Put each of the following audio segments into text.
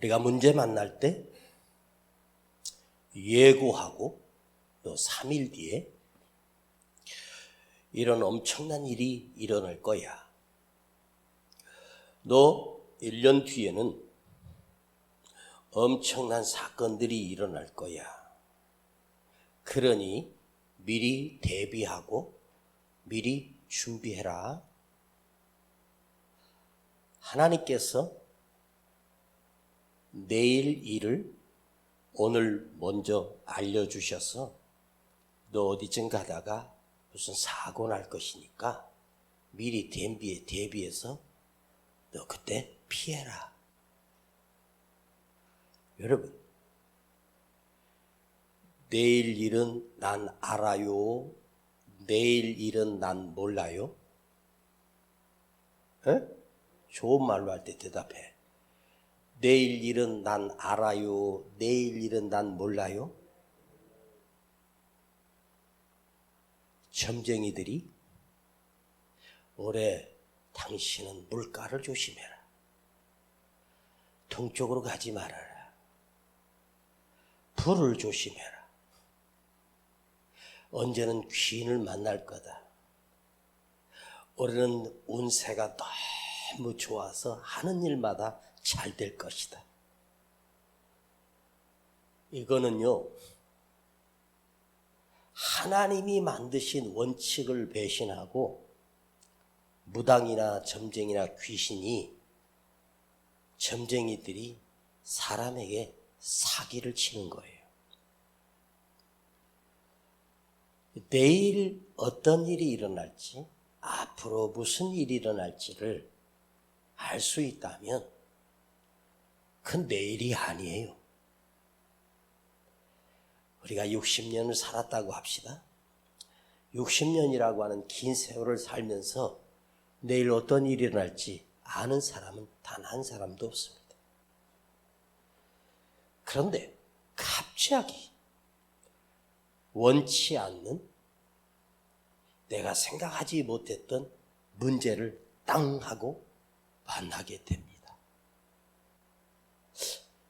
우리가 문제 만날 때 예고하고 또 3일 뒤에 이런 엄청난 일이 일어날 거야. 너 1년 뒤에는 엄청난 사건들이 일어날 거야. 그러니 미리 대비하고 미리 준비해라. 하나님께서 내일 일을 오늘 먼저 알려주셔서 너 어디쯤 가다가 무슨 사고 날 것이니까 미리 대비해서 너 그때 피해라. 여러분, 내일 일은 난 알아요. 내일 일은 난 몰라요. 에? 좋은 말로 할 때 대답해. 내일 일은 난 알아요. 내일 일은 난 몰라요. 점쟁이들이 올해 당신은 물가를 조심해라. 동쪽으로 가지 말아라. 불을 조심해라. 언제는 귀인을 만날 거다. 올해는 운세가 너무 좋아서 하는 일마다 잘 될 것이다. 이거는요, 하나님이 만드신 원칙을 배신하고 무당이나 점쟁이나 귀신이, 점쟁이들이 사람에게 사기를 치는 거예요. 내일 어떤 일이 일어날지, 앞으로 무슨 일이 일어날지를 알 수 있다면 그건 내일이 아니에요. 우리가 60년을 살았다고 합시다. 60년이라고 하는 긴 세월을 살면서 내일 어떤 일이 일어날지 아는 사람은 단 한 사람도 없습니다. 그런데 갑자기 원치 않는, 내가 생각하지 못했던 문제를 땅 하고 만나게 됩니다.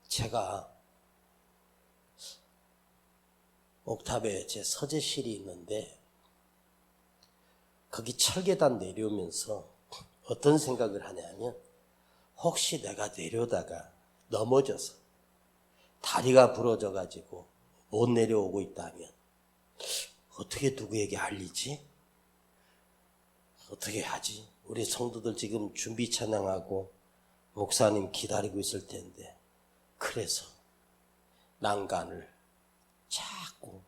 제가 옥탑에 제 서재실이 있는데 거기 철계단 내려오면서 어떤 생각을 하냐면, 혹시 내가 내려다가 넘어져서 다리가 부러져 가지고 못 내려오고 있다면 어떻게 누구에게 알리지? 어떻게 하지? 우리 성도들 지금 준비 찬양하고 목사님 기다리고 있을 텐데, 그래서 난간을 자꾸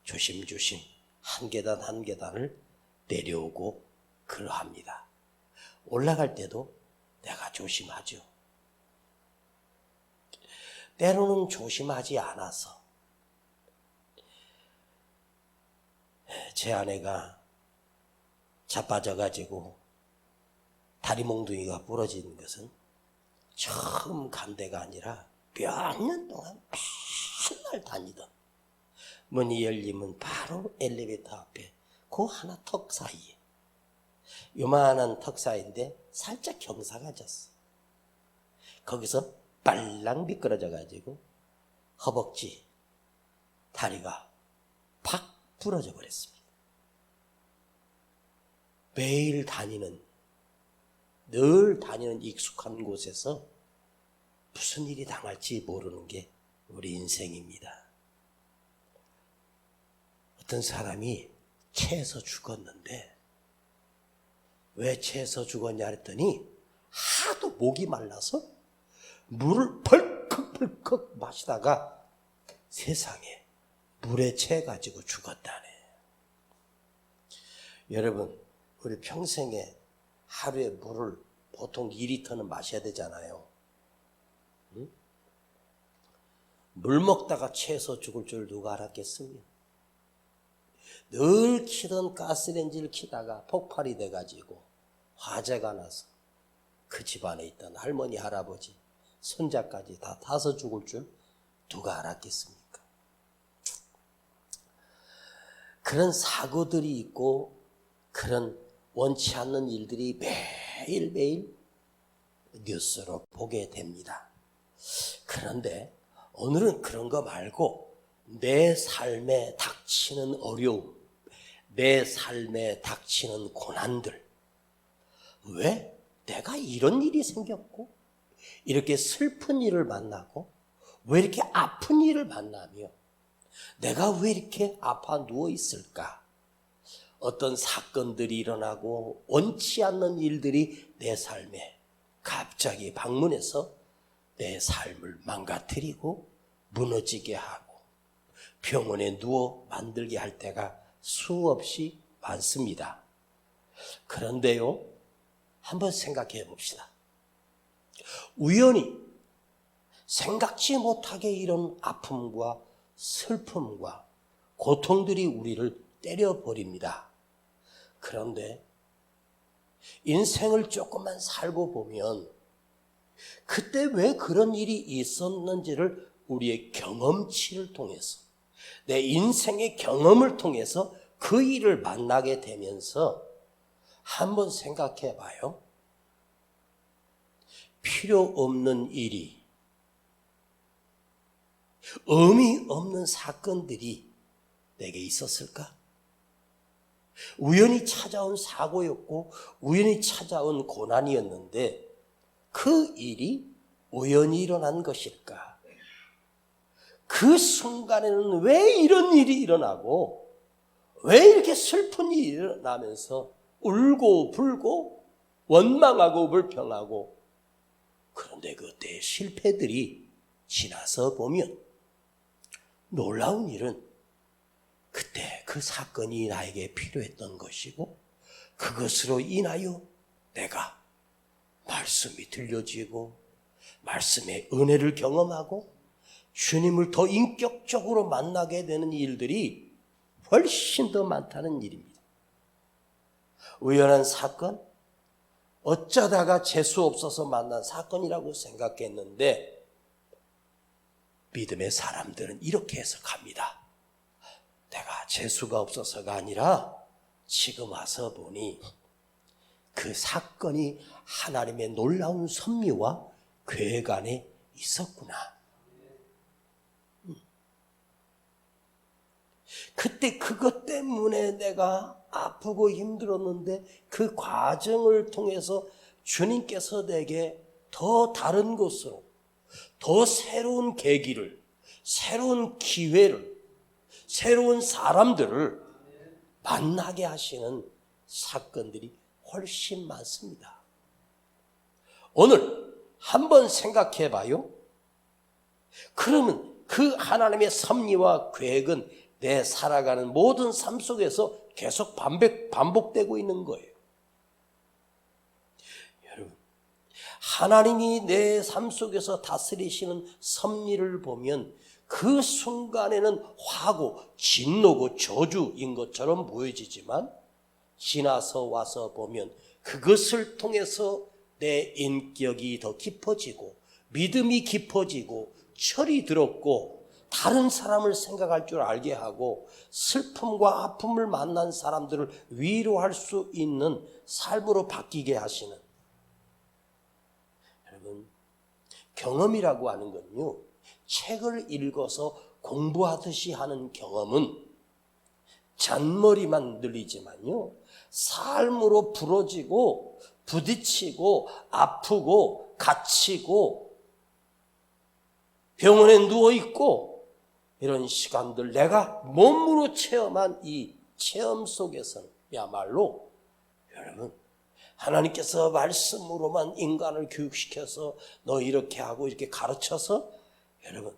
조심조심 한 계단 한 계단을 내려오고 그러합니다. 올라갈 때도 내가 조심하죠. 때로는 조심하지 않아서 제 아내가 자빠져가지고 다리 몽둥이가 부러진 것은 처음 간 데가 아니라 몇 년 동안 맨날 다니던, 문이 열리면 바로 엘리베이터 앞에 그 하나 턱 사이에, 요만한 턱 사이인데 살짝 경사가 졌어. 거기서 빨랑 미끄러져 가지고 허벅지 다리가 팍 부러져 버렸습니다. 매일 늘 다니는 익숙한 곳에서 무슨 일이 당할지 모르는 게 우리 인생입니다. 어떤 사람이 체해서 죽었는데 왜 체해서 죽었냐 했더니 하도 목이 말라서 물을 펄컥펄컥 마시다가 세상에 물에 체해가지고 죽었다네. 여러분, 우리 평생에 하루에 물을 보통 2리터는 마셔야 되잖아요. 응? 물 먹다가 체해서 죽을 줄 누가 알았겠으며, 늘 키던 가스레인지를 키다가 폭발이 돼가지고 화재가 나서 그 집안에 있던 할머니, 할아버지, 손자까지 다 타서 죽을 줄 누가 알았겠습니까? 그런 사고들이 있고 그런 원치 않는 일들이 매일매일 뉴스로 보게 됩니다. 그런데 오늘은 그런 거 말고 내 삶에 닥치는 어려움, 내 삶에 닥치는 고난들, 왜 내가 이런 일이 생겼고 이렇게 슬픈 일을 만나고 왜 이렇게 아픈 일을 만나며 내가 왜 이렇게 아파 누워 있을까? 어떤 사건들이 일어나고 원치 않는 일들이 내 삶에 갑자기 방문해서 내 삶을 망가뜨리고 무너지게 하고 병원에 누워 만들게 할 때가 수없이 많습니다. 그런데요, 한번 생각해 봅시다. 우연히 생각지 못하게 이런 아픔과 슬픔과 고통들이 우리를 때려버립니다. 그런데 인생을 조금만 살고 보면 그때 왜 그런 일이 있었는지를 우리의 경험치를 통해서, 내 인생의 경험을 통해서 그 일을 만나게 되면서 한번 생각해 봐요. 필요 없는 일이, 의미 없는 사건들이 내게 있었을까? 우연히 찾아온 사고였고 우연히 찾아온 고난이었는데 그 일이 우연히 일어난 것일까? 그 순간에는 왜 이런 일이 일어나고 왜 이렇게 슬픈 일이 일어나면서 울고 불고 원망하고 불평하고, 그런데 그때의 실패들이 지나서 보면 놀라운 일은 그때 그 사건이 나에게 필요했던 것이고 그것으로 인하여 내가 말씀이 들려지고 말씀의 은혜를 경험하고 주님을 더 인격적으로 만나게 되는 일들이 훨씬 더 많다는 일입니다. 우연한 사건, 어쩌다가 재수 없어서 만난 사건이라고 생각했는데 믿음의 사람들은 이렇게 해석합니다. 내가 재수가 없어서가 아니라 지금 와서 보니 그 사건이 하나님의 놀라운 섭리와 계획 안에 있었구나. 그때 그것 때문에 내가 아프고 힘들었는데 그 과정을 통해서 주님께서 내게 더 다른 곳으로, 더 새로운 계기를, 새로운 기회를, 새로운 사람들을 만나게 하시는 사건들이 훨씬 많습니다. 오늘 한번 생각해 봐요. 그러면 그 하나님의 섭리와 계획은 내 살아가는 모든 삶 속에서 계속 반복되고 있는 거예요. 여러분, 하나님이 내 삶 속에서 다스리시는 섭리를 보면 그 순간에는 화고 진노고 저주인 것처럼 보여지지만 지나서 와서 보면 그것을 통해서 내 인격이 더 깊어지고 믿음이 깊어지고 철이 들었고 다른 사람을 생각할 줄 알게 하고 슬픔과 아픔을 만난 사람들을 위로할 수 있는 삶으로 바뀌게 하시는, 여러분, 경험이라고 하는 건요, 책을 읽어서 공부하듯이 하는 경험은 잔머리만 늘리지만요, 삶으로 부러지고 부딪히고 아프고 갇히고 병원에 누워있고 이런 시간들, 내가 몸으로 체험한 이 체험 속에서야말로 여러분, 하나님께서 말씀으로만 인간을 교육시켜서 너 이렇게 하고 이렇게 가르쳐서 여러분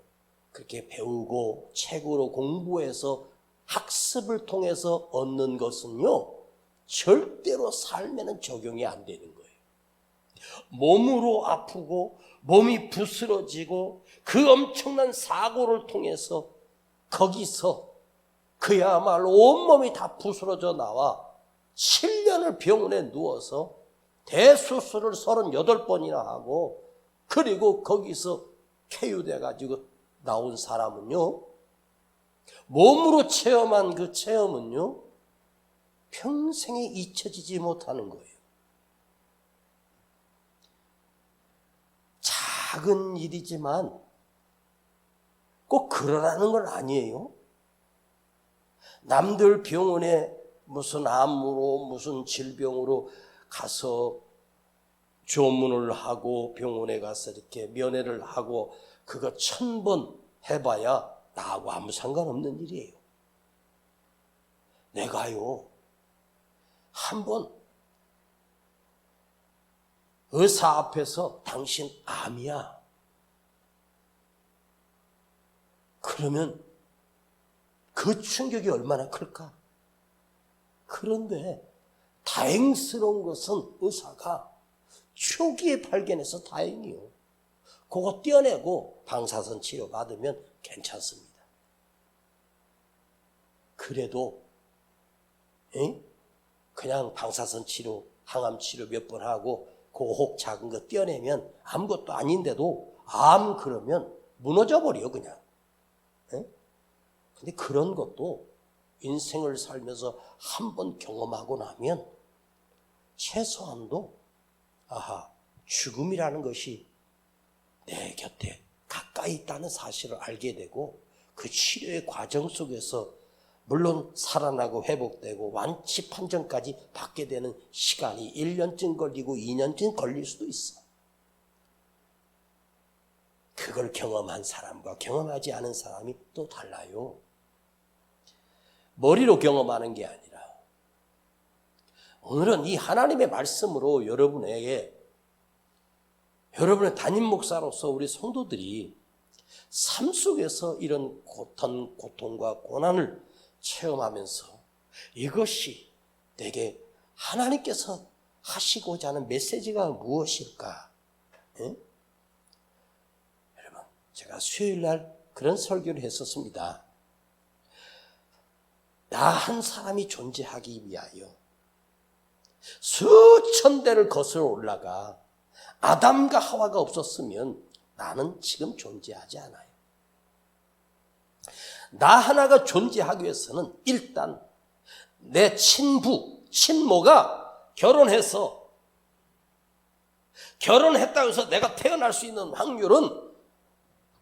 그렇게 배우고 책으로 공부해서 학습을 통해서 얻는 것은요, 절대로 삶에는 적용이 안 되는 거예요. 몸으로 아프고 몸이 부스러지고 그 엄청난 사고를 통해서 거기서 그야말로 온몸이 다 부스러져 나와 7년을 병원에 누워서 대수술을 38번이나 하고 그리고 거기서 쾌유돼가지고 나온 사람은요, 몸으로 체험한 그 체험은요, 평생에 잊혀지지 못하는 거예요. 작은 일이지만 꼭 그러라는 건 아니에요. 남들 병원에 무슨 암으로 무슨 질병으로 가서 조문을 하고 병원에 가서 이렇게 면회를 하고 그거 1000번 해봐야 나하고 아무 상관없는 일이에요. 내가요, 한번 의사 앞에서 당신 암이야. 그러면 그 충격이 얼마나 클까? 그런데 다행스러운 것은 의사가 초기에 발견해서 다행이요. 그거 떼어내고 방사선 치료 받으면 괜찮습니다. 그래도 그냥 방사선 치료, 항암 치료 몇 번 하고 그 혹 작은 거 떼어내면 아무것도 아닌데도 암 그러면 무너져 버려 그냥. 근데 그런 것도 인생을 살면서 한번 경험하고 나면 최소한도 죽음이라는 것이 내 곁에 가까이 있다는 사실을 알게 되고 그 치료의 과정 속에서 물론 살아나고 회복되고 완치 판정까지 받게 되는 시간이 1년쯤 걸리고 2년쯤 걸릴 수도 있어. 그걸 경험한 사람과 경험하지 않은 사람이 또 달라요. 머리로 경험하는 게 아니라 오늘은 이 하나님의 말씀으로 여러분의 담임 목사로서 우리 성도들이 삶 속에서 이런 고통과 고난을 체험하면서 이것이 내게 하나님께서 하시고자 하는 메시지가 무엇일까? 여러분, 제가 수요일 날 그런 설교를 했었습니다. 나 한 사람이 존재하기 위하여 수천 대를 거슬러 올라가 아담과 하와가 없었으면 나는 지금 존재하지 않아요. 나 하나가 존재하기 위해서는 일단 내 친모가 결혼했다고 해서 내가 태어날 수 있는 확률은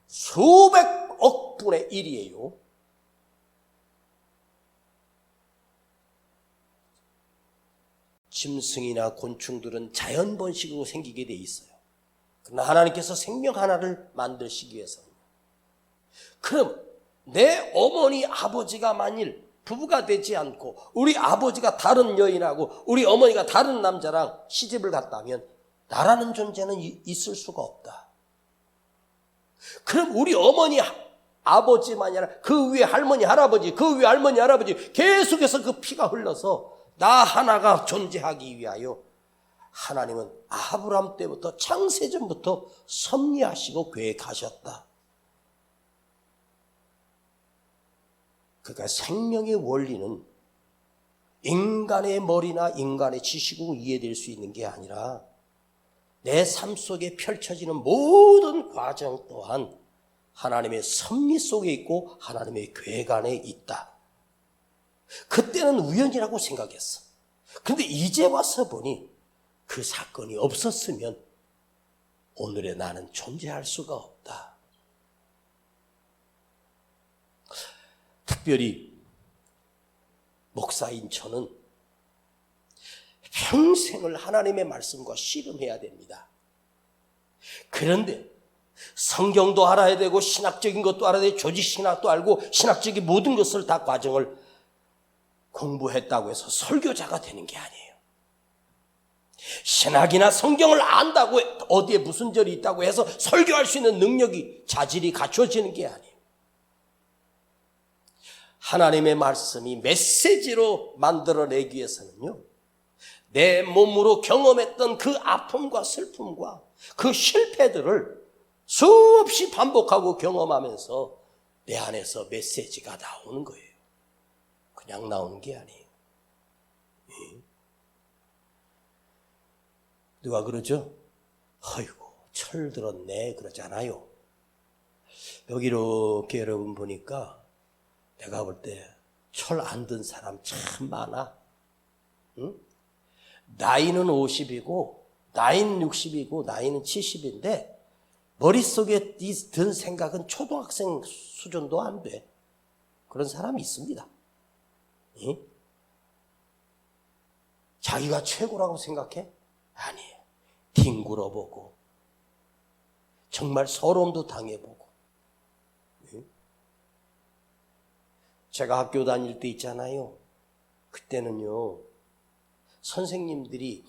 수백억 분의 1이에요. 짐승이나 곤충들은 자연 번식으로 생기게 돼 있어요. 그러나 하나님께서 생명 하나를 만드시기 위해서는 그럼 내 어머니 아버지가 만일 부부가 되지 않고 우리 아버지가 다른 여인하고 우리 어머니가 다른 남자랑 시집을 갔다면 나라는 존재는 있을 수가 없다. 그럼 우리 어머니 아버지만이 아니라 그 위에 할머니 할아버지 그 위에 할머니 할아버지 계속해서 그 피가 흘러서 나 하나가 존재하기 위하여 하나님은 아브라함 때부터 창세전부터 섭리하시고 계획하셨다. 그러니까 생명의 원리는 인간의 머리나 인간의 지식으로 이해될 수 있는 게 아니라 내 삶 속에 펼쳐지는 모든 과정 또한 하나님의 섭리 속에 있고 하나님의 계획 안에 있다. 그때는 우연이라고 생각했어. 그런데 이제 와서 보니 그 사건이 없었으면 오늘의 나는 존재할 수가 없다. 특별히 목사인 저는 평생을 하나님의 말씀과 씨름해야 됩니다. 그런데 성경도 알아야 되고 신학적인 것도 알아야 되고 조직신학도 알고 신학적인 모든 것을 다 과정을 공부했다고 해서 설교자가 되는 게 아니에요. 신학이나 성경을 안다고 어디에 무슨 절이 있다고 해서 설교할 수 있는 능력이 자질이 갖춰지는 게 아니에요. 하나님의 말씀이 메시지로 만들어내기 위해서는요, 내 몸으로 경험했던 그 아픔과 슬픔과 그 실패들을 수없이 반복하고 경험하면서 내 안에서 메시지가 나오는 거예요. 그냥 나오는 게 아니에요. 누가 그러죠? 아이고 철 들었네 그러잖아요. 여기 이렇게 여러분 보니까 내가 볼 때 철 안 든 사람 참 많아. 응? 나이는 50이고 나이는 60이고 나이는 70인데 머릿속에 든 생각은 초등학생 수준도 안 돼. 그런 사람이 있습니다. 응? 자기가 최고라고 생각해? 아니에요. 뒹굴어보고 정말 서러움도 당해보고. 응? 제가 학교 다닐 때 있잖아요. 그때는요, 선생님들이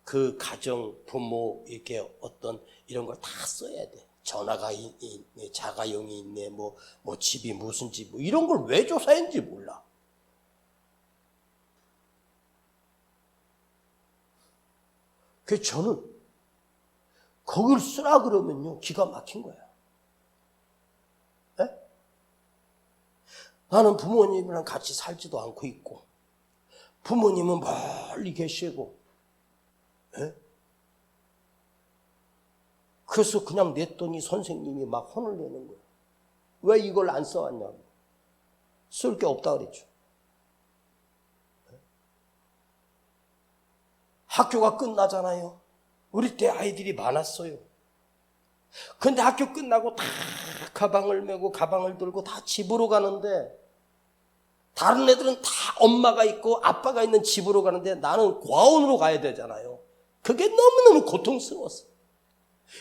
그 가정, 부모, 이렇게 어떤 이런 걸 다 써야 돼. 전화가 있네, 자가용이 있네, 뭐 집이 무슨 집, 뭐 이런 걸 왜 조사했는지 몰라. 그래서 저는 거길 쓰라 그러면요, 기가 막힌 거야. 네? 나는 부모님이랑 같이 살지도 않고 있고, 부모님은 멀리 계시고, 네? 그래서 그냥 냈더니 선생님이 막 혼을 내는 거예요. 왜 이걸 안 써왔냐고. 쓸 게 없다 그랬죠. 학교가 끝나잖아요. 우리 때 아이들이 많았어요. 근데 학교 끝나고 다 가방을 메고 가방을 들고 다 집으로 가는데, 다른 애들은 다 엄마가 있고 아빠가 있는 집으로 가는데 나는 과원으로 가야 되잖아요. 그게 너무너무 고통스러웠어.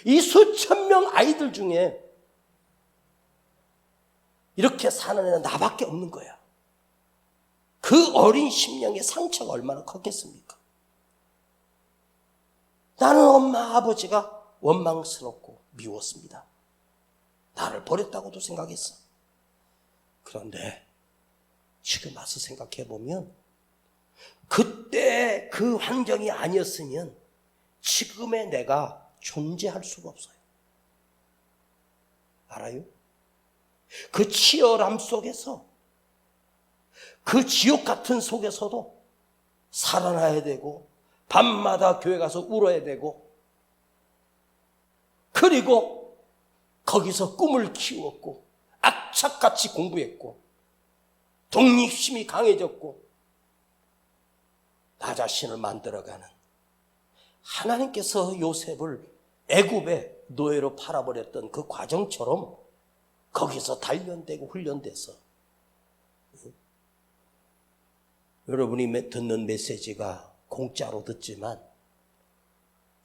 이 수천 명 아이들 중에 이렇게 사는 애는 나밖에 없는 거야. 그 어린 심령의 상처가 얼마나 컸겠습니까? 나는 엄마 아버지가 원망스럽고 미웠습니다. 나를 버렸다고도 생각했어. 그런데 지금 와서 생각해보면 그때 그 환경이 아니었으면 지금의 내가 존재할 수가 없어요. 알아요? 그 치열함 속에서, 그 지옥 같은 속에서도 살아나야 되고, 밤마다 교회 가서 울어야 되고, 그리고 거기서 꿈을 키웠고 악착같이 공부했고 독립심이 강해졌고 나 자신을 만들어가는, 하나님께서 요셉을 애굽의 노예로 팔아버렸던 그 과정처럼 거기서 단련되고 훈련돼서 여러분이 듣는 메시지가 공짜로 듣지만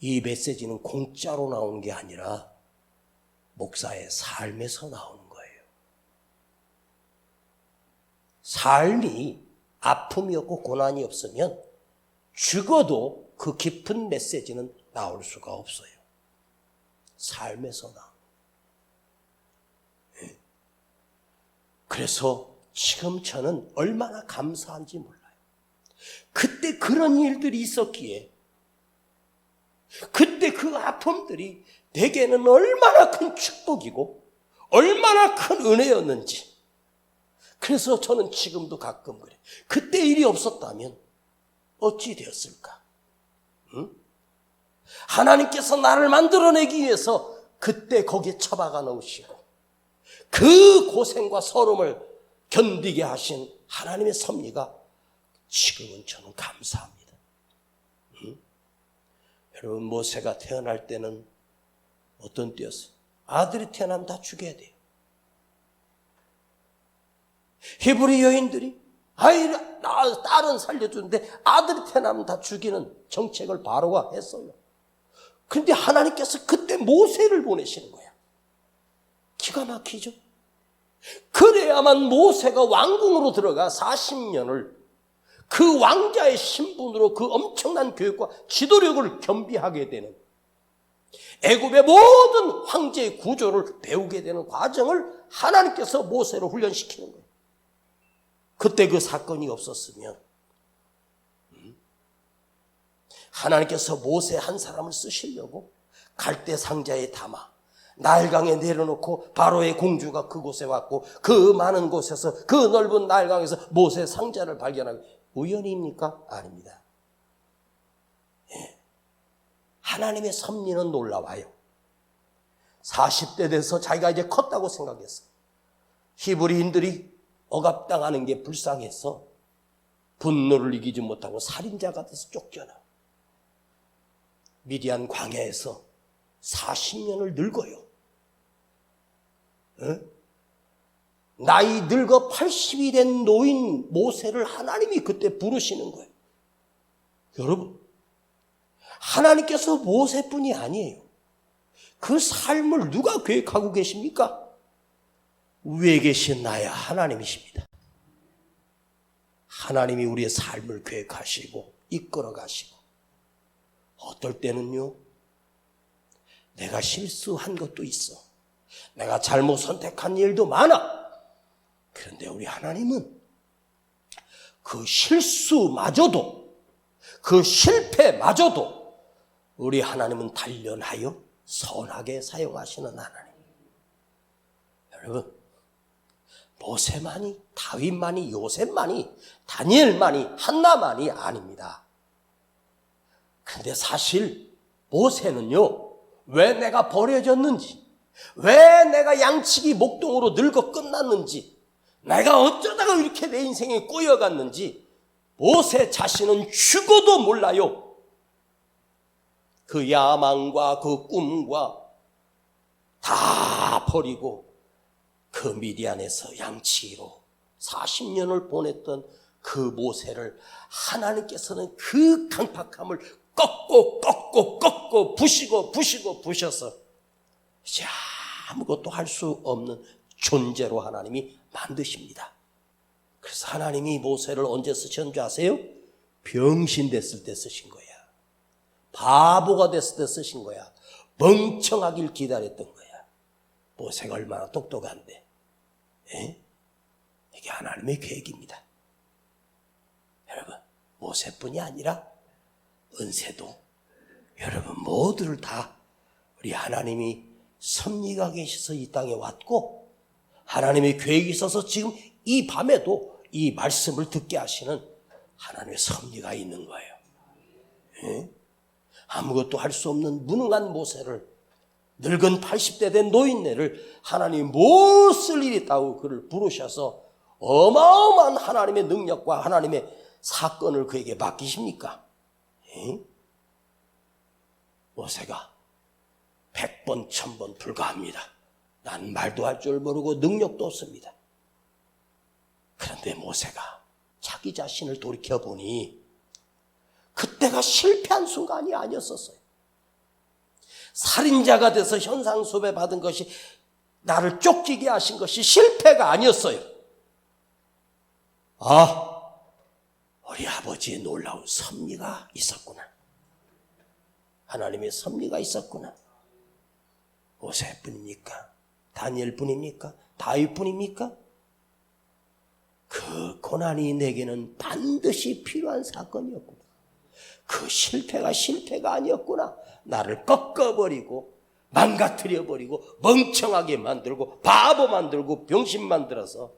이 메시지는 공짜로 나오는 게 아니라 목사의 삶에서 나오는 거예요. 삶이 아픔이 없고 고난이 없으면 죽어도 그 깊은 메시지는 나올 수가 없어요. 삶에서 나오는 거예요. 그래서 지금 저는 얼마나 감사한지 몰라요. 그때 그런 일들이 있었기에, 그때 그 아픔들이 내게는 얼마나 큰 축복이고 얼마나 큰 은혜였는지. 그래서 저는 지금도 가끔 그래. 그때 일이 없었다면 어찌 되었을까? 응? 하나님께서 나를 만들어내기 위해서 그때 거기에 처박아 넣으시고 그 고생과 서름을 견디게 하신 하나님의 섭리가 지금은 저는 감사합니다. 응? 여러분, 모세가 태어날 때는 어떤 때였어요? 아들이 태어나면 다 죽여야 돼요. 히브리 여인들이 딸은 살려주는데 아들이 태어나면 다 죽이는 정책을 바로가 했어요. 그런데 하나님께서 그때 모세를 보내시는 거야. 기가 막히죠? 그래야만 모세가 왕궁으로 들어가 40년을 그 왕자의 신분으로 그 엄청난 교육과 지도력을 겸비하게 되는, 애굽의 모든 황제의 구조를 배우게 되는 과정을 하나님께서 모세로 훈련시키는 거예요. 그때 그 사건이 없었으면 하나님께서 모세 한 사람을 쓰시려고 갈대 상자에 담아 나일강에 내려놓고 바로의 공주가 그곳에 왔고 그 많은 곳에서 그 넓은 나일강에서 모세 상자를 발견하고, 우연입니까? 아닙니다. 예. 하나님의 섭리는 놀라워요. 40대 돼서 자기가 이제 컸다고 생각했어. 히브리인들이 억압당하는 게 불쌍해서 분노를 이기지 못하고 살인자가 돼서 쫓겨나. 미디안 광야에서 40년을 늙어요. 나이 늙어 80이 된 노인 모세를 하나님이 그때 부르시는 거예요. 여러분, 하나님께서 모세뿐이 아니에요. 그 삶을 누가 계획하고 계십니까? 위에 계신 나야 하나님이십니다. 하나님이 우리의 삶을 계획하시고 이끌어 가시고, 어떨 때는요, 내가 실수한 것도 있어. 내가 잘못 선택한 일도 많아. 그런데 우리 하나님은 그 실수마저도, 그 실패마저도 우리 하나님은 단련하여 선하게 사용하시는 하나님. 여러분, 모세만이, 다윗만이, 요셉만이, 다니엘만이, 한나만이 아닙니다. 그런데 사실 모세는요, 왜 내가 버려졌는지, 왜 내가 양치기 목동으로 늙어 끝났는지, 내가 어쩌다가 이렇게 내 인생에 꼬여갔는지 모세 자신은 죽어도 몰라요. 그 야망과 그 꿈과 다 버리고 그 미디안에서 양치기로 40년을 보냈던 그 모세를 하나님께서는 그 강팍함을 꺾고 부셔서 이제 아무것도 할 수 없는 존재로 하나님이 만드십니다. 그래서 하나님이 모세를 언제 쓰셨는지 아세요? 병신 됐을 때 쓰신 거야. 바보가 됐을 때 쓰신 거야. 멍청하길 기다렸던 거야. 모세가 얼마나 똑똑한데. 이게 하나님의 계획입니다. 여러분, 모세뿐이 아니라 은세도, 여러분 모두를 다 우리 하나님이 섭리가 계셔서 이 땅에 왔고, 하나님의 계획이 있어서 지금 이 밤에도 이 말씀을 듣게 하시는 하나님의 섭리가 있는 거예요. 아무것도 할 수 없는 무능한 모세를, 늙은 80대 된 노인네를 하나님이 못 쓸 일이 있다고 그를 부르셔서 어마어마한 하나님의 능력과 하나님의 사건을 그에게 맡기십니까? 모세가 100번, 1000번 불가합니다. 난 말도 할 줄 모르고 능력도 없습니다. 그런데 모세가 자기 자신을 돌이켜보니 그때가 실패한 순간이 아니었었어요. 살인자가 돼서 현상수배 받은 것이, 나를 쫓기게 하신 것이 실패가 아니었어요. 우리 아버지의 놀라운 섭리가 있었구나. 하나님의 섭리가 있었구나. 모세뿐입니까? 다니엘뿐입니까? 다윗뿐입니까? 그 고난이 내게는 반드시 필요한 사건이었구나. 그 실패가 아니었구나. 나를 꺾어버리고 망가뜨려버리고 멍청하게 만들고 바보 만들고 병신 만들어서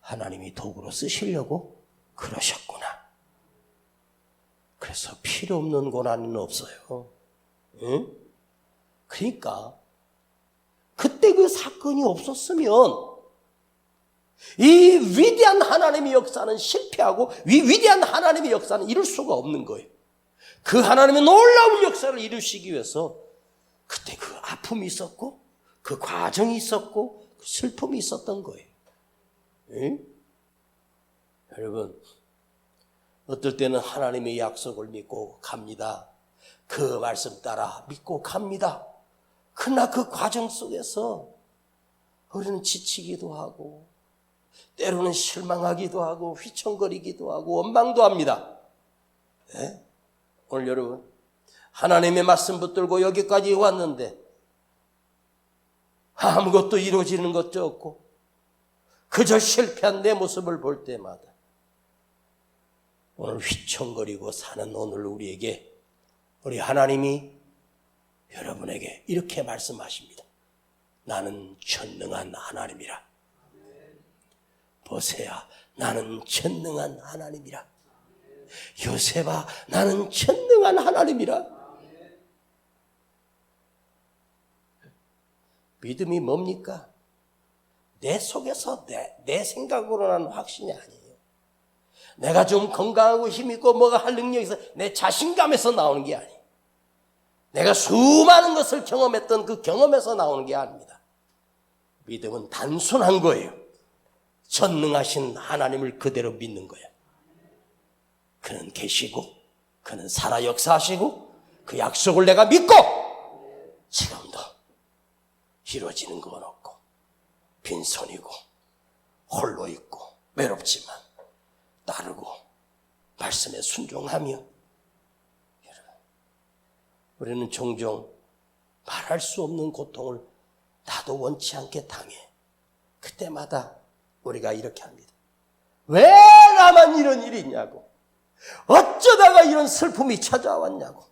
하나님이 도구로 쓰시려고 그러셨구나. 그래서 필요 없는 고난은 없어요. 그러니까 그때 그 사건이 없었으면 이 위대한 하나님의 역사는 실패하고 이 위대한 하나님의 역사는 이룰 수가 없는 거예요. 그 하나님의 놀라운 역사를 이루시기 위해서 그때 그 아픔이 있었고 그 과정이 있었고 그 슬픔이 있었던 거예요. 여러분, 어떨 때는 하나님의 약속을 믿고 갑니다. 그 말씀 따라 믿고 갑니다. 그러나 그 과정 속에서 우리는 지치기도 하고 때로는 실망하기도 하고 휘청거리기도 하고 원망도 합니다. 네? 오늘 여러분, 하나님의 말씀 붙들고 여기까지 왔는데 아무것도 이루어지는 것도 없고 그저 실패한 내 모습을 볼 때마다 오늘 휘청거리고 사는 오늘 우리에게 우리 하나님이 여러분에게 이렇게 말씀하십니다. 나는 전능한 하나님이라. 보세요, 나는 전능한 하나님이라. 요셉아, 나는 전능한 하나님이라. 믿음이 뭡니까? 내 속에서 내 생각으로 나는 확신이 아니에요. 내가 좀 건강하고 힘있고 뭐가 할 능력이 있어 내 자신감에서 나오는 게 아니에요. 내가 수많은 것을 경험했던 그 경험에서 나오는 게 아닙니다. 믿음은 단순한 거예요. 전능하신 하나님을 그대로 믿는 거예요. 그는 계시고 그는 살아 역사하시고 그 약속을 내가 믿고 지금도 이루어지는 건 없고 빈손이고 홀로 있고 외롭지만 따르고 말씀에 순종하며, 여러분, 우리는 종종 말할 수 없는 고통을 나도 원치 않게 당해. 그때마다 우리가 이렇게 합니다. 왜 나만 이런 일이 있냐고. 어쩌다가 이런 슬픔이 찾아왔냐고.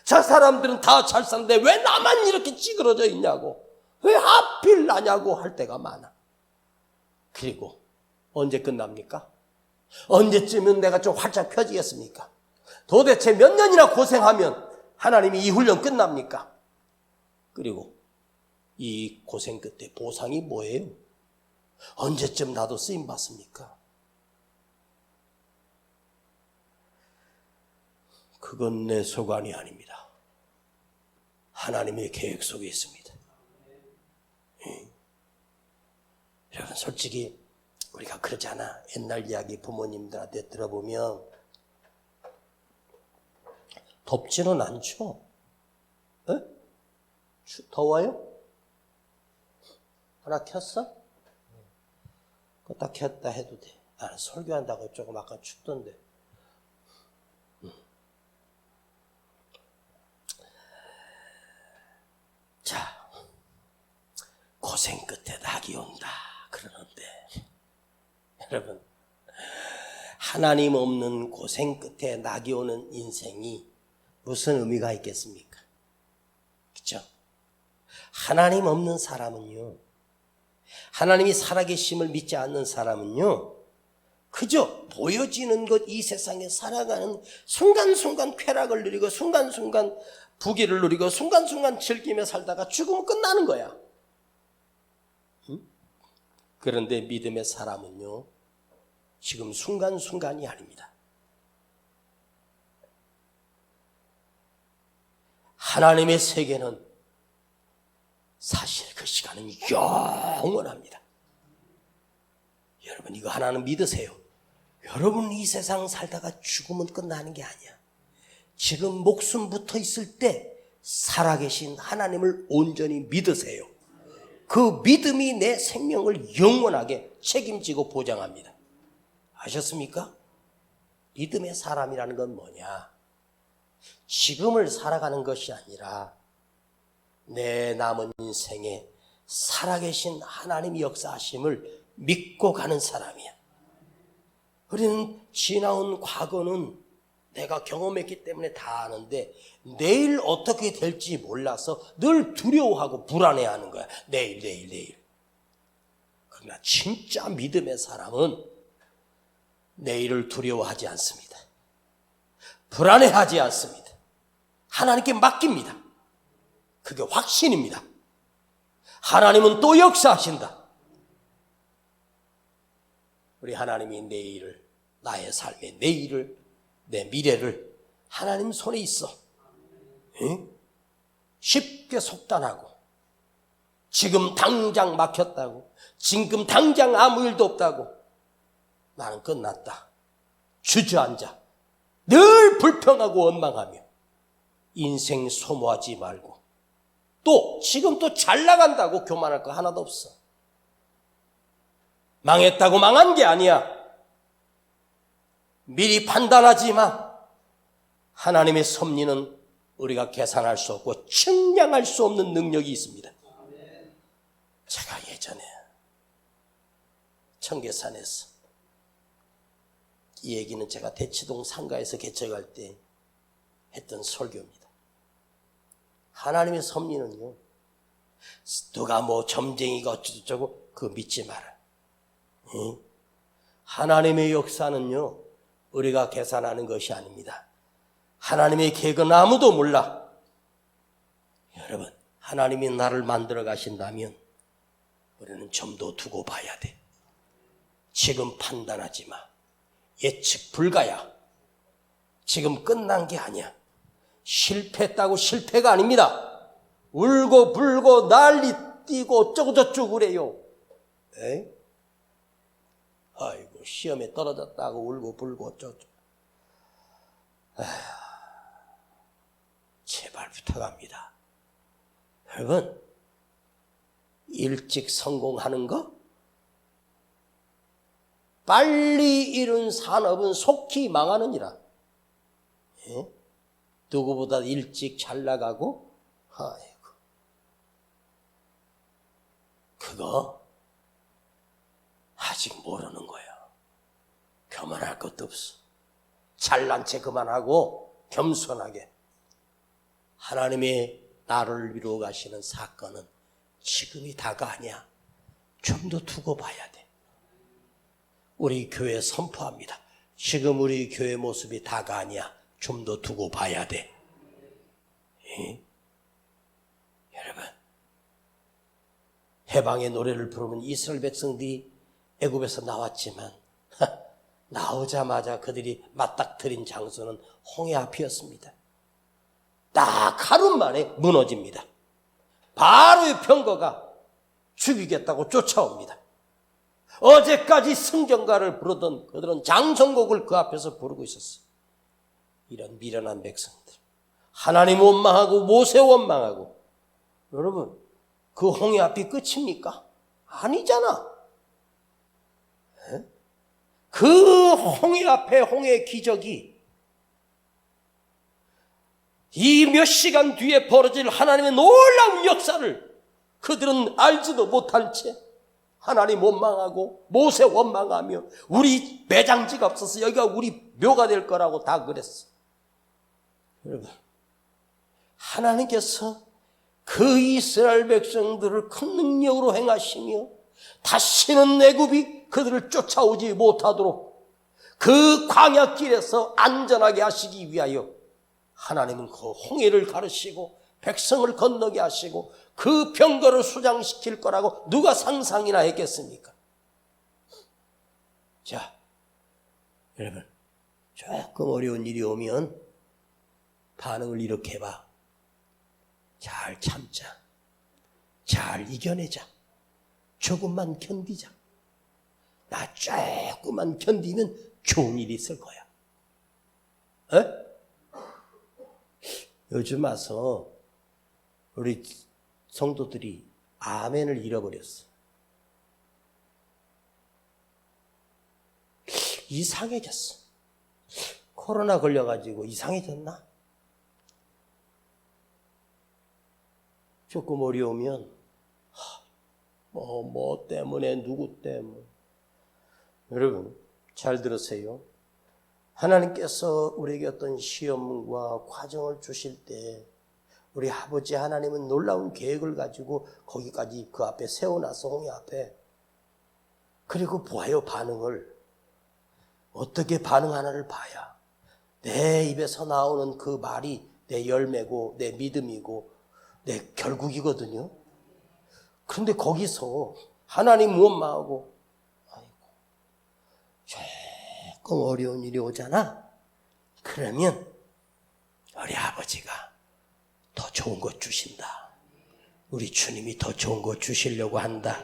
저 사람들은 다 잘 사는데 왜 나만 이렇게 찌그러져 있냐고. 왜 하필 나냐고 할 때가 많아. 그리고 언제 끝납니까? 언제쯤은 내가 좀 활짝 펴지겠습니까? 도대체 몇 년이나 고생하면 하나님이 이 훈련 끝납니까? 그리고 이 고생 끝에 보상이 뭐예요? 언제쯤 나도 쓰임 받습니까? 그건 내 소관이 아닙니다. 하나님의 계획 속에 있습니다. 여러분, 솔직히 우리가 그러잖아. 옛날 이야기 부모님들한테 들어보면 덥지는 않죠? 에? 더워요? 하나 켰어? 그거 딱 켰다 해도 돼. 나는 설교한다고 조금 아까 춥던데. 자, 고생 끝에 낙이 온다 그러는데, 여러분, 하나님 없는 고생 끝에 낙이 오는 인생이 무슨 의미가 있겠습니까? 그렇죠? 하나님 없는 사람은요, 하나님이 살아계심을 믿지 않는 사람은요, 그저 보여지는 것, 이 세상에 살아가는 순간순간 쾌락을 누리고 순간순간 부귀를 누리고 순간순간 즐기며 살다가 죽으면 끝나는 거야. 응? 그런데 믿음의 사람은요, 지금 순간순간이 아닙니다. 하나님의 세계는 사실 그 시간은 영원합니다. 여러분, 이거 하나는 믿으세요. 여러분, 이 세상 살다가 죽으면 끝나는 게 아니야. 지금 목숨 붙어 있을 때 살아계신 하나님을 온전히 믿으세요. 그 믿음이 내 생명을 영원하게 책임지고 보장합니다. 아셨습니까? 믿음의 사람이라는 건 뭐냐? 지금을 살아가는 것이 아니라 내 남은 인생에 살아계신 하나님의 역사하심을 믿고 가는 사람이야. 우리는 지나온 과거는 내가 경험했기 때문에 다 아는데 내일 어떻게 될지 몰라서 늘 두려워하고 불안해하는 거야. 내일. 그러나 진짜 믿음의 사람은 내일을 두려워하지 않습니다. 불안해하지 않습니다. 하나님께 맡깁니다. 그게 확신입니다. 하나님은 또 역사하신다. 우리 하나님이 내일을, 나의 삶의 내일을, 내 미래를 하나님 손에 있어. 응? 쉽게 속단하고 지금 당장 막혔다고, 지금 당장 아무 일도 없다고, 나는 끝났다, 주저앉아 늘 불평하고 원망하며 인생 소모하지 말고, 또 지금 또 잘 나간다고 교만할 거 하나도 없어. 망했다고 망한 게 아니야. 미리 판단하지 마. 하나님의 섭리는 우리가 계산할 수 없고 측량할 수 없는 능력이 있습니다. 제가 예전에 청계산에서, 이 얘기는 제가 대치동 상가에서 개척할 때 했던 설교입니다. 하나님의 섭리는요, 누가 뭐 점쟁이가 어쩌고저쩌고 그거 믿지 마라. 응? 하나님의 역사는요, 우리가 계산하는 것이 아닙니다. 하나님의 계획은 아무도 몰라. 여러분, 하나님이 나를 만들어 가신다면 우리는 좀 더 두고 봐야 돼. 지금 판단하지 마. 예측 불가야. 지금 끝난 게 아니야. 실패했다고 실패가 아닙니다. 울고 불고 난리 뛰고 어쩌고 저쩌고 그래요. 에이? 아이고 시험에 떨어졌다고 울고 불고 어쩌고. 제발 부탁합니다. 여러분, 일찍 성공하는 거, 빨리 이룬 산업은 속히 망하느니라. 예? 누구보다 일찍 잘 나가고, 아이고, 그거 아직 모르는 거야. 교만할 것도 없어. 잘난 체 그만하고 겸손하게 하나님의 나를 이루어 가시는 사건은 지금이 다가 아니야. 좀 더 두고 봐야 돼. 우리 교회 선포합니다. 지금 우리 교회 모습이 다가 아니야. 좀 더 두고 봐야 돼. 예? 여러분, 해방의 노래를 부르면 이스라엘 백성들이 애굽에서 나왔지만 나오자마자 그들이 맞닥뜨린 장소는 홍해 앞이었습니다. 딱 하루 만에 무너집니다. 바로 병거가 죽이겠다고 쫓아옵니다. 어제까지 승전가를 부르던 그들은 장성곡을 그 앞에서 부르고 있었어요. 이런 미련한 백성들, 하나님 원망하고 모세 원망하고. 여러분, 그 홍해 앞이 끝입니까? 아니잖아. 에? 그 홍해 앞에 홍해의 기적이 이 몇 시간 뒤에 벌어질 하나님의 놀라운 역사를 그들은 알지도 못한 채 하나님 원망하고 모세 원망하며 우리 매장지가 없어서 여기가 우리 묘가 될 거라고 다 그랬어. 여러분, 하나님께서 그 이스라엘 백성들을 큰 능력으로 행하시며 다시는 애굽이 그들을 쫓아오지 못하도록 그 광야길에서 안전하게 하시기 위하여 하나님은 그 홍해를 가르시고 백성을 건너게 하시고 그 병거를 수장시킬 거라고 누가 상상이나 했겠습니까? 자, 여러분, 조금 어려운 일이 오면 반응을 이렇게 해봐. 잘 참자. 잘 이겨내자. 조금만 견디자. 나 조금만 견디면 좋은 일이 있을 거야. 에? 요즘 와서 우리 성도들이 아멘을 잃어버렸어. 이상해졌어. 코로나 걸려가지고 이상해졌나? 조금 어려우면 뭐 때문에 누구 때문에. 여러분 잘 들으세요. 하나님께서 우리에게 어떤 시험과 과정을 주실 때 우리 아버지 하나님은 놀라운 계획을 가지고 거기까지 그 앞에 세워놔서 홍해 앞에, 그리고 보아요. 반응을 어떻게 반응하나를 봐야 내 입에서 나오는 그 말이 내 열매고 내 믿음이고 내 결국이거든요. 그런데 거기서 하나님 원망하고 아이고 조금 어려운 일이 오잖아. 그러면 우리 아버지가 더 좋은 것 주신다. 우리 주님이 더 좋은 것 주시려고 한다.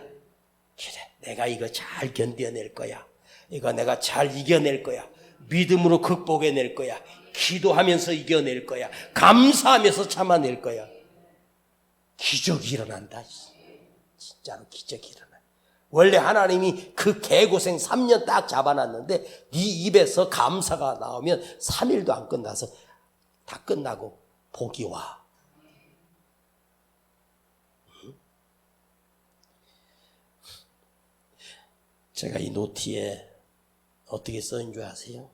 그래, 내가 이거 잘 견뎌낼 거야. 이거 내가 잘 이겨낼 거야. 믿음으로 극복해낼 거야. 기도하면서 이겨낼 거야. 감사하면서 참아낼 거야. 기적이 일어난다. 진짜로 기적이 일어나. 원래 하나님이 그 개고생 3년 딱 잡아놨는데 네 입에서 감사가 나오면 3일도 안 끝나서 다 끝나고 복이 와. 제가 이 노트에 어떻게 써인 줄 아세요?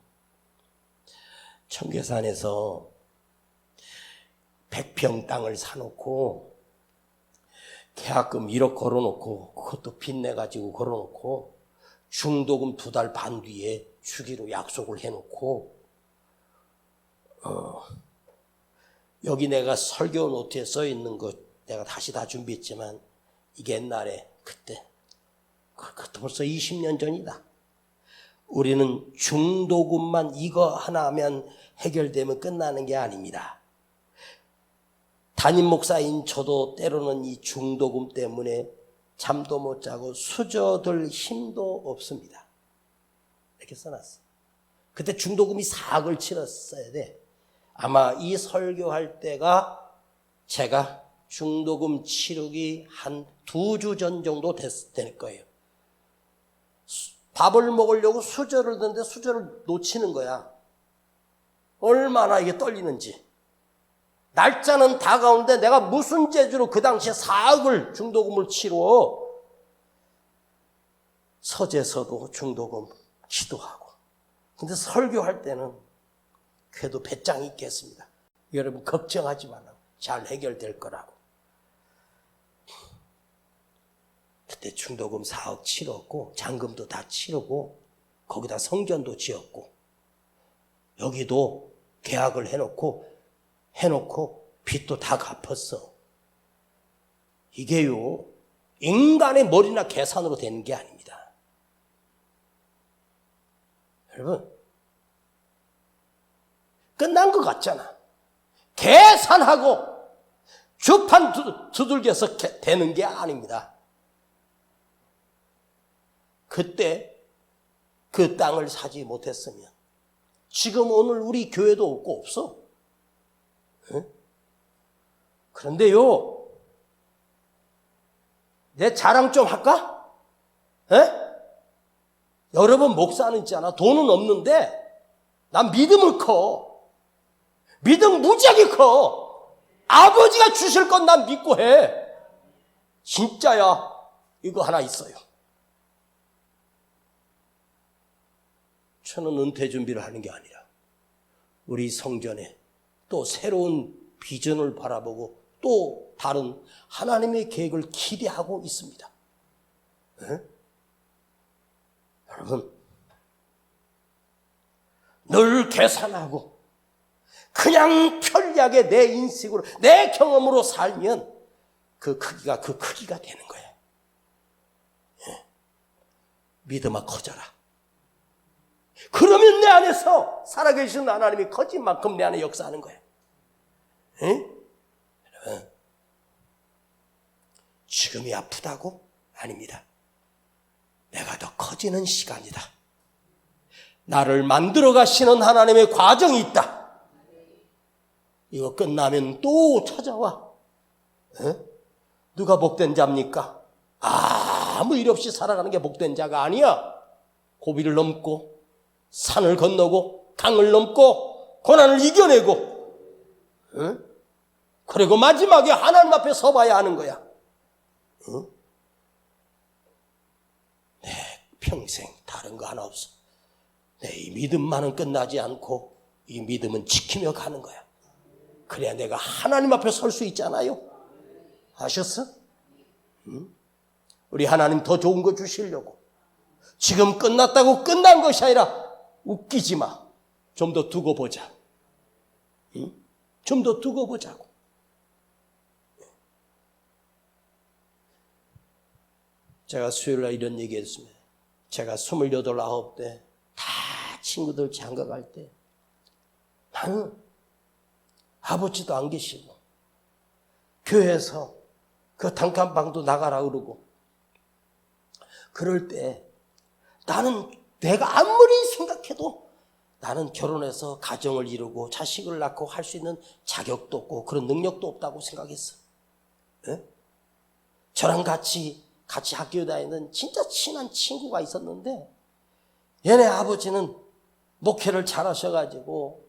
청계산에서 100평 땅을 사놓고 계약금 1억 걸어놓고 그것도 빚내가지고 걸어놓고 중도금 2달 반 뒤에 주기로 약속을 해놓고 여기 내가 설교 노트에 써있는 거 내가 다시 다 준비했지만 이게 옛날에 그때 벌써 20년 전이다. 우리는 중도금만 이거 하나 하면 해결되면 끝나는 게 아닙니다. 담임 목사인 저도 때로는 이 중독음 때문에 잠도 못 자고 수저들 힘도 없습니다. 이렇게 써놨어. 그때 중독음이 4억을 치렀어야 돼. 아마 이 설교할 때가 제가 중독음 치르기 한 2주 전 정도 될 거예요. 밥을 먹으려고 수저를 넣는데 수저를 놓치는 거야. 얼마나 이게 떨리는지. 날짜는 다가오는데 내가 무슨 재주로 그 당시에 4억을 중독음을 치러 서재서도 중독음 기도하고. 근데 설교할 때는 그래도 배짱이 있겠습니다. 여러분 걱정하지 말라고. 잘 해결될 거라고. 그때 중독금 4억 치렀고 잔금도 다 치르고 거기다 성전도 지었고 여기도 계약을 해놓고 빚도 다 갚았어. 이게요 인간의 머리나 계산으로 되는 게 아닙니다. 여러분 끝난 것 같잖아. 계산하고 주판 두들겨서 되는 게 아닙니다. 그때 그 땅을 사지 못했으면 지금 오늘 우리 교회도 없고 없어. 응? 그런데요, 내 자랑 좀 할까? 에? 여러분 목사는 있잖아. 돈은 없는데 난 믿음을 커. 믿음 무지하게 커. 아버지가 주실 건 난 믿고 해. 진짜야. 이거 하나 있어요. 저는 은퇴 준비를 하는 게 아니라 우리 성전에 또 새로운 비전을 바라보고 또 다른 하나님의 계획을 기대하고 있습니다. 네? 여러분 늘 계산하고 그냥 편리하게 내 인식으로 내 경험으로 살면 그 크기가 되는 거예요. 네. 믿음아 커져라. 그러면 내 안에서 살아계신 하나님이 커진 만큼 내 안에 역사하는 거예요. 응? 여러분, 지금이 아프다고? 아닙니다. 내가 더 커지는 시간이다. 나를 만들어 가시는 하나님의 과정이 있다. 이거 끝나면 또 찾아와. 응? 누가 복된 자입니까? 아무 일 없이 살아가는 게 복된 자가 아니야. 고비를 넘고 산을 건너고 강을 넘고 고난을 이겨내고 응? 그리고 마지막에 하나님 앞에 서봐야 하는 거야. 응? 내 평생 다른 거 하나 없어. 내 이 믿음만은 끝나지 않고 이 믿음은 지키며 가는 거야. 그래야 내가 하나님 앞에 설 수 있잖아요. 아셨어? 응? 우리 하나님 더 좋은 거 주시려고. 지금 끝났다고 끝난 것이 아니라 웃기지 마. 좀 더 두고 보자. 응? 좀 더 두고 보자고. 제가 수요일날 이런 얘기 했습니다. 제가 28, 9때 다 친구들 장가갈 때 나는 아버지도 안 계시고 교회에서 그 단칸방도 나가라 그러고 그럴 때 나는 내가 아무리 생각해도 나는 결혼해서 가정을 이루고 자식을 낳고 할 수 있는 자격도 없고 그런 능력도 없다고 생각했어. 네? 저랑 같이 학교 다니는 진짜 친한 친구가 있었는데 얘네 아버지는 목회를 잘 하셔가지고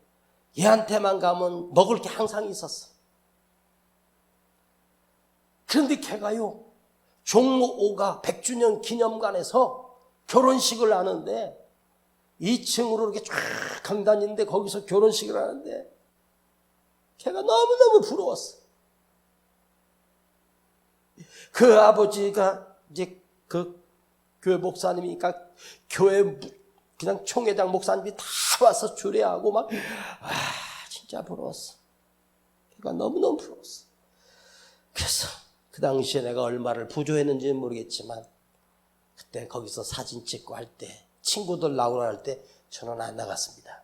얘한테만 가면 먹을 게 항상 있었어. 그런데 걔가요 종로 5가 100주년 기념관에서 결혼식을 하는데 2층으로 이렇게 쫙 강단인데 거기서 결혼식을 하는데 걔가 너무너무 부러웠어. 그 아버지가 이제 그 교회 목사님이니까 교회 그냥 총회장 목사님이 다 와서 주례하고 막 진짜 부러웠어. 걔가 너무너무 부러웠어. 그래서 그 당시에 내가 얼마를 부조했는지는 모르겠지만 그때 거기서 사진 찍고 할 때 친구들 나오라 할 때 저는 안 나갔습니다.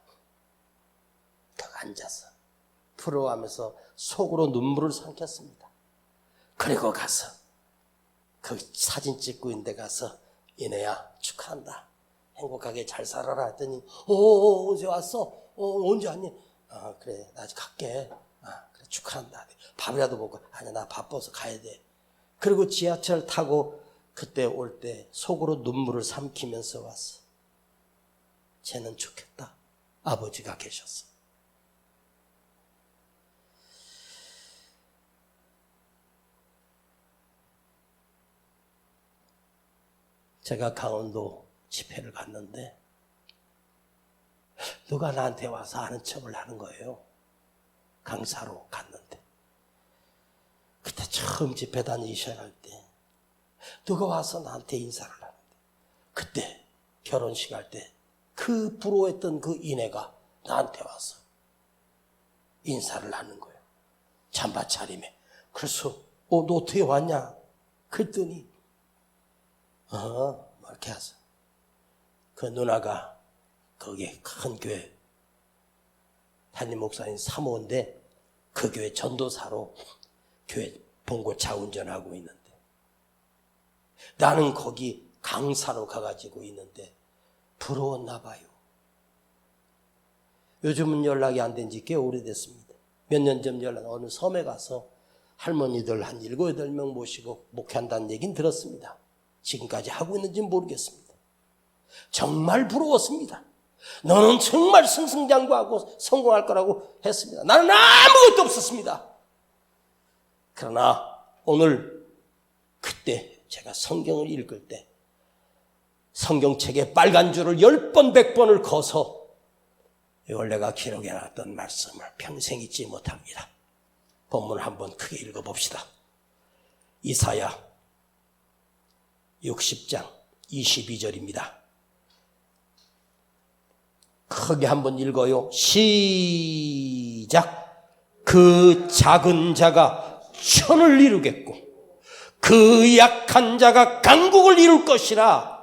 거기 앉아서 부러워하면서 속으로 눈물을 삼켰습니다. 그리고 가서 그 사진 찍고 있는 데 가서 이내야 축하한다. 행복하게 잘 살아라 했더니 언제 왔어? 언제 왔니? 그래 나 아직 갈게. 그래 축하한다. 밥이라도 먹고 아니야 나 바빠서 가야 돼. 그리고 지하철 타고 그때 올 때 속으로 눈물을 삼키면서 왔어. 쟤는 좋겠다. 아버지가 계셨어. 제가 강원도 집회를 갔는데 누가 나한테 와서 아는 척을 하는 거예요. 강사로 갔는데 그때 처음 집회 다니기 시작할 때 누가 와서 나한테 인사를 하는데 그때 결혼식 할 때 그 부러워했던 그 이내가 나한테 와서 인사를 하는 거예요. 잠바 차림에. 그래서 너 어떻게 왔냐? 그랬더니 이렇게 해서 그 누나가 거기에 큰 교회 담임 목사님 사모인데 그 교회 전도사로 교회 봉고차 운전하고 있는데 나는 거기 강사로 가가지고 있는데 부러웠나 봐요. 요즘은 연락이 안 된 지 꽤 오래됐습니다. 몇 년 전 연락 어느 섬에 가서 할머니들 한 7, 8명 모시고 목회한다는 얘기는 들었습니다. 지금까지 하고 있는지는 모르겠습니다. 정말 부러웠습니다. 너는 정말 승승장구하고 성공할 거라고 했습니다. 나는 아무것도 없었습니다. 그러나 오늘 그때 제가 성경을 읽을 때 성경책에 빨간 줄을 10번 100번을 커서 원래가 기록해놨던 말씀을 평생 잊지 못합니다. 본문을 한번 크게 읽어봅시다. 이사야 60장 22절입니다. 크게 한번 읽어요. 시작. 그 작은 자가 천을 이루겠고 그 약한 자가 강국을 이룰 것이라.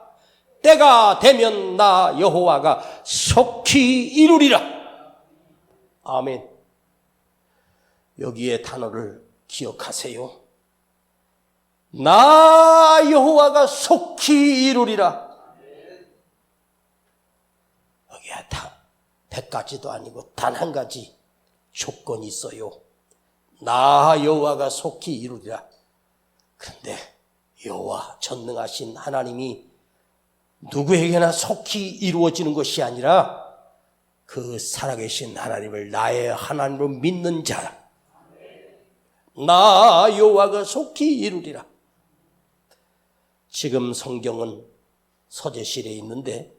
때가 되면 나 여호와가 속히 이루리라. 아멘. 여기에 단어를 기억하세요. 나 여호와가 속히 이루리라. 여기에 다 100가지도 아니고 단 한 가지 조건이 있어요. 나 여호와가 속히 이루리라. 그런데 여호와 전능하신 하나님이 누구에게나 속히 이루어지는 것이 아니라 그 살아계신 하나님을 나의 하나님으로 믿는 자, 나 여호와가 속히 이루리라. 지금 성경은 서재실에 있는데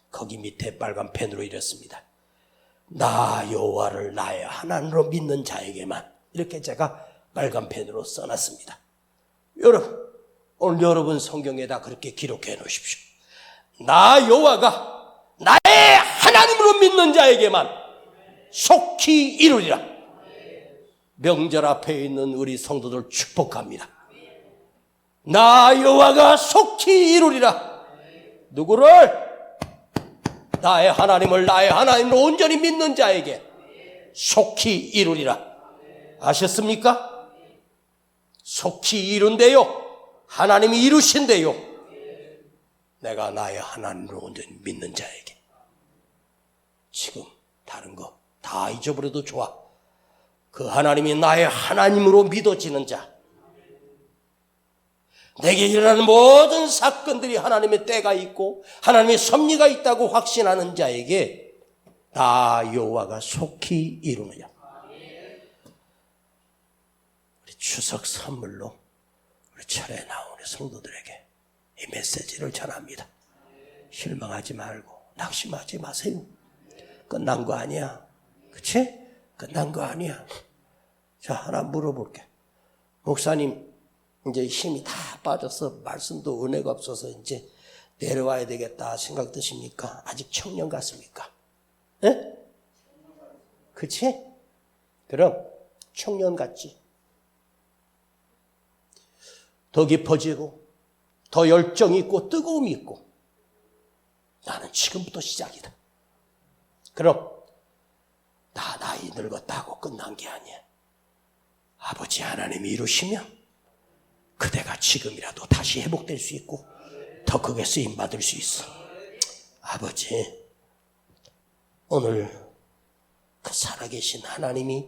거기 밑에 빨간 펜으로 이랬습니다. 나 여호와를 나의 하나님으로 믿는 자에게만, 이렇게 제가 빨간 펜으로 써놨습니다. 여러분, 오늘 여러분 성경에다 그렇게 기록해 놓으십시오. 나 여호와가 나의 하나님으로 믿는 자에게만 속히 이루리라. 명절 앞에 있는 우리 성도들 축복합니다. 나 여호와가 속히 이루리라. 누구를? 나의 하나님을 나의 하나님으로 온전히 믿는 자에게 속히 이루리라. 아셨습니까? 속히 이룬대요. 하나님이 이루신대요. 내가 나의 하나님으로 온전히 믿는 자에게. 지금 다른 거 다 잊어버려도 좋아. 그 하나님이 나의 하나님으로 믿어지는 자, 내게 일어나는 모든 사건들이 하나님의 때가 있고 하나님의 섭리가 있다고 확신하는 자에게 나 여호와가 속히 이루느냐. 우리 추석 선물로 우리 철에 나온 우리 성도들에게 이 메시지를 전합니다. 실망하지 말고 낙심하지 마세요. 끝난 거 아니야. 그치? 끝난 거 아니야. 자, 하나 물어볼게. 목사님, 이제 힘이 다 빠져서 말씀도 은혜가 없어서 이제 내려와야 되겠다 생각 드십니까? 아직 청년 같습니까? 예? 그치? 그럼 청년 같지. 더 깊어지고 더 열정이 있고 뜨거움이 있고 나는 지금부터 시작이다. 그럼 나 나이 늙었다고 끝난 게 아니야. 아버지 하나님이 이루시면 그대가 지금이라도 다시 회복될 수 있고 더 크게 쓰임받을 수 있어. 아버지, 오늘 그 살아계신 하나님이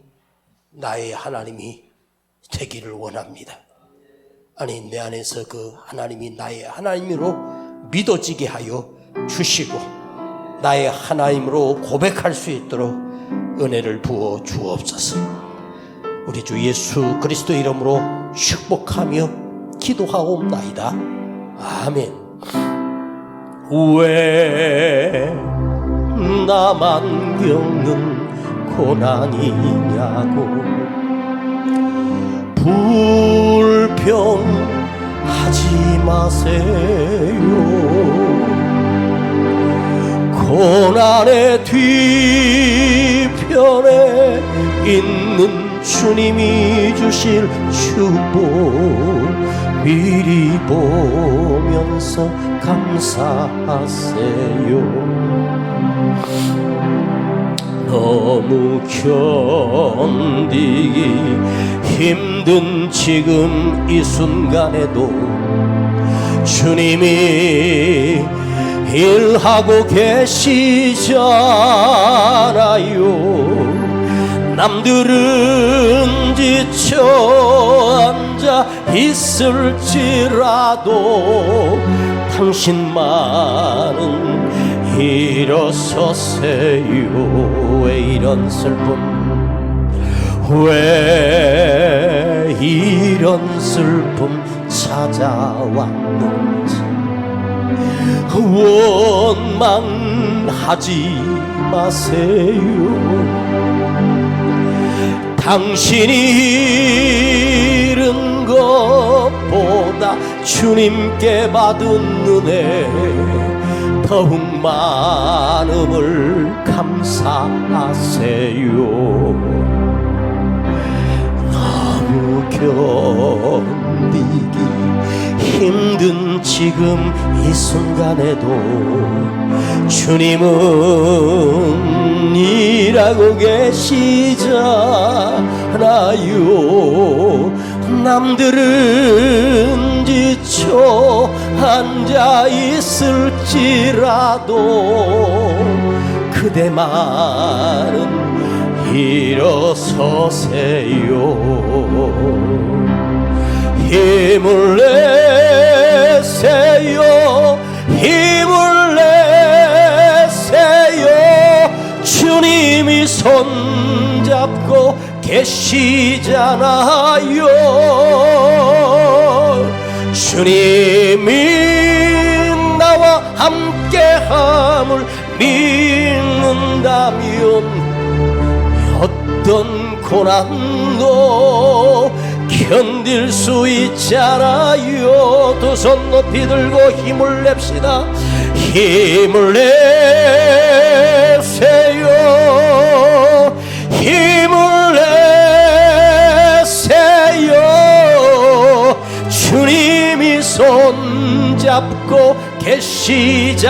나의 하나님이 되기를 원합니다. 아니, 내 안에서 그 하나님이 나의 하나님으로 믿어지게 하여 주시고 나의 하나님으로 고백할 수 있도록 은혜를 부어 주옵소서. 우리 주 예수 그리스도 이름으로 축복하며 기도하옵나이다. 아멘. 왜 나만 겪는 고난이냐고 불평하지 마세요. 고난의 뒤편에 있는 주님이 주실 축복 미리 보면서 감사하세요. 너무 견디기 힘든 지금 이 순간에도 주님이 일하고 계시잖아요. 남들은 지쳐 앉아 있을지라도 당신만은 일어서세요. 왜 이런 슬픔, 왜 이런 슬픔 찾아왔는지 원망하지 마세요. 당신이 잃은 것보다 주님께 받은 은혜 더욱 많음을 감사하세요. 너무 견디기 힘든 지금 이 순간에도 주님은 일하고 계시잖아요. 남들은 지쳐 앉아 있을지라도 그대만은 일어서세요. 힘을 내세요. 힘을 내세요. 주님이 손잡고 계시잖아요. 주님이 나와 함께함을 믿는다면 어떤 고난도 견딜 수 있잖아요. 두 손 높이 들고 힘을 냅시다. 힘을 내세요. 힘을 내세요. 주님이 손잡고 계시잖아요.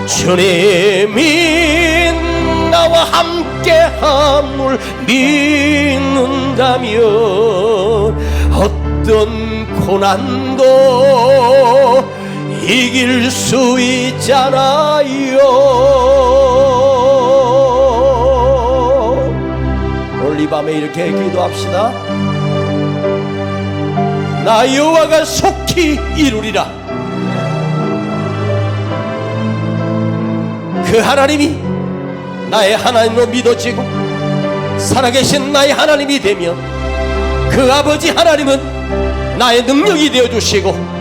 주님이 나와 함께함을 믿는다면 어떤 고난도 이길 수 있잖아요. 오늘 이 밤에 이렇게 기도합시다. 나 여호와가 속히 이루리라. 그 하나님이 나의 하나님으로 믿어지고 살아계신 나의 하나님이 되면 그 아버지 하나님은 나의 능력이 되어주시고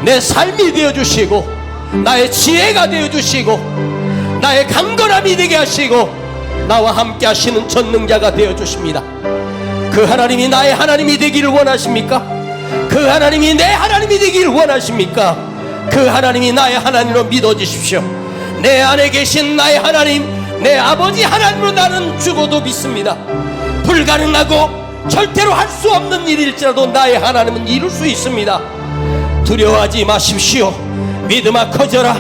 내 삶이 되어주시고 나의 지혜가 되어주시고 나의 강건함이 되게 하시고 나와 함께 하시는 전능자가 되어주십니다. 그 하나님이 나의 하나님이 되기를 원하십니까? 그 하나님이 내 하나님이 되기를 원하십니까? 그 하나님이 나의 하나님으로 믿어주십시오. 내 안에 계신 나의 하나님, 내 아버지 하나님으로 나는 죽어도 믿습니다. 불가능하고 절대로 할 수 없는 일일지라도 나의 하나님은 이룰 수 있습니다. 두려워하지 마십시오. 믿음아 커져라.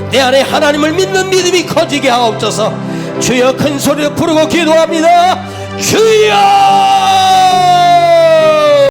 내 안에 하나님을 믿는 믿음이 커지게 하옵소서. 주여 큰 소리로 부르고 기도합니다. 주여